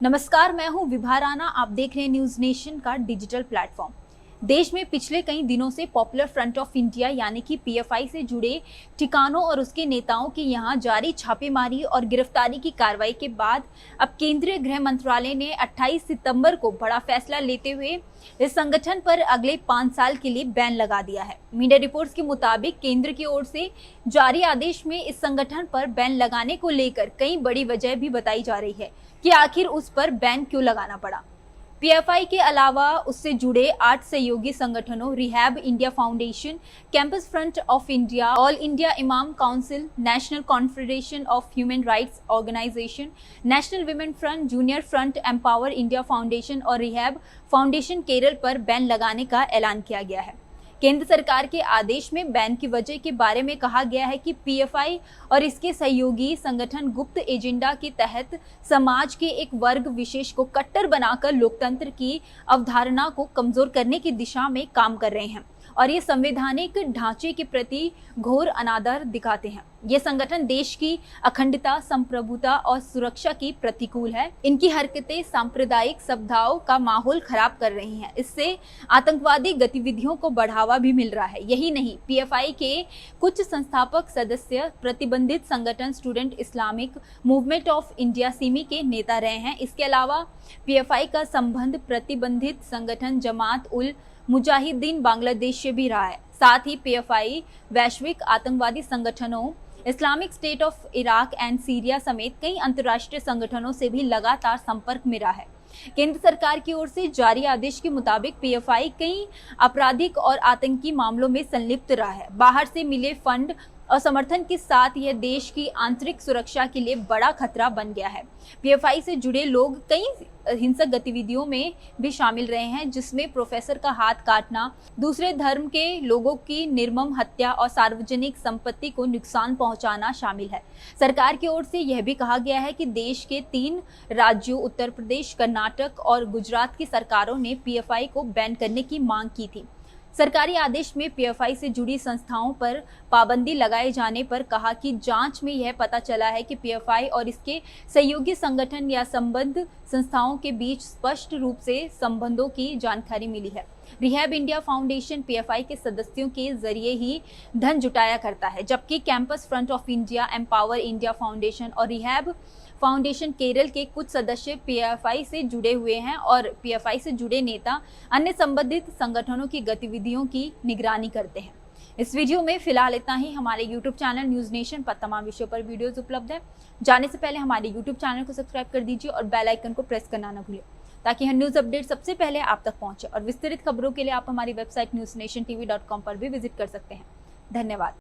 नमस्कार, मैं हूं विभा राणा। आप देख रहे हैं न्यूज नेशन का डिजिटल प्लेटफॉर्म। देश में पिछले कई दिनों से पॉपुलर फ्रंट ऑफ इंडिया यानी कि पीएफआई से जुड़े ठिकानों और उसके नेताओं की यहां जारी छापेमारी और गिरफ्तारी की कार्रवाई के बाद अब केंद्रीय गृह मंत्रालय ने 28 सितंबर को बड़ा फैसला लेते हुए इस संगठन पर अगले 5 साल के लिए बैन लगा दिया है। मीडिया रिपोर्ट्स के मुताबिक केंद्र की ओर से जारी आदेश में इस संगठन पर बैन लगाने को लेकर कई बड़ी वजह भी बताई जा रही है कि आखिर उस पर बैन क्यों लगाना पड़ा। पीएफआई के अलावा उससे जुड़े 8 सहयोगी संगठनों rehab India foundation, campus front of India, all India imam council, national confederation of human rights organisation, national women front, junior front, empower India foundation और रिहैब फाउंडेशन केरल पर बैन लगाने का ऐलान किया गया है। केंद्र सरकार के आदेश में बैन की वजह के बारे में कहा गया है कि पीएफआई और इसके सहयोगी संगठन गुप्त एजेंडा के तहत समाज के एक वर्ग विशेष को कट्टर बनाकर लोकतंत्र की अवधारणा को कमजोर करने की दिशा में काम कर रहे हैं और ये संवैधानिक ढांचे के प्रति घोर अनादर दिखाते हैं। ये संगठन देश की अखंडता, संप्रभुता और सुरक्षा की प्रतिकूल है। इनकी हरकतें सांप्रदायिक सद्भाव का माहौल खराब कर रही हैं। इससे आतंकवादी गतिविधियों को बढ़ावा भी मिल रहा है। यही नहीं, पीएफआई के कुछ संस्थापक सदस्य प्रतिबंधित संगठन student Islamic movement of India Simi के नेता रहे हैं। इसके अलावा पीएफआई का संबंध प्रतिबंधित संगठन जमात उल मुजाहिदीन बांग्लादेश से भी रहा है। साथ ही पीएफआई वैश्विक आतंकवादी संगठनों Islamic state of Iraq and Syria समेत कई अंतर्राष्ट्रीय संगठनों से भी लगातार संपर्क में रहा है। केंद्र सरकार की ओर से जारी आदेश के मुताबिक पीएफआई कई आपराधिक और आतंकी मामलों में संलिप्त रहा है। बाहर से मिले फंड और समर्थन के साथ यह देश की आंतरिक सुरक्षा के लिए बड़ा खतरा बन गया है। पीएफआई से जुड़े लोग कई हिंसक गतिविधियों में भी शामिल रहे हैं, जिसमें प्रोफेसर का हाथ काटना, दूसरे धर्म के लोगों की निर्मम हत्या और सार्वजनिक संपत्ति को नुकसान पहुंचाना शामिल है। सरकार की ओर से यह भी कहा गया है कि देश के 3 राज्यों उत्तर प्रदेश, कर्नाटक और गुजरात की सरकारों ने पीएफआई को बैन करने की मांग की थी। सरकारी आदेश में पीएफआई से जुड़ी संस्थाओं पर पाबंदी लगाए जाने पर कहा कि जांच में यह पता चला है कि पीएफआई और इसके सहयोगी संगठन या संबद्ध संस्थाओं के बीच स्पष्ट रूप से संबंधों की जानकारी मिली है। रिहैब इंडिया फाउंडेशन पीएफआई के सदस्यों के जरिए ही धन जुटाया करता है, जबकि campus front of India, empower India foundation और रिहैब फाउंडेशन केरल के कुछ सदस्य पीएफआई से जुड़े हुए हैं और पीएफआई से जुड़े नेता अन्य संबंधित संगठनों की गतिविधियों की निगरानी करते हैं। इस वीडियो में फिलहाल इतना ही। हमारे यूट्यूब चैनल न्यूज नेशन पर तमाम विषयों पर वीडियोस उपलब्ध है। जाने से पहले हमारे यूट्यूब चैनल को सब्सक्राइब कर दीजिए और बेल आइकन को प्रेस करना न भूलें, ताकि हर न्यूज अपडेट सबसे पहले आप तक पहुंचे। और विस्तृत खबरों के लिए आप हमारी वेबसाइट newsnationtv.com पर भी विजिट कर सकते हैं। धन्यवाद।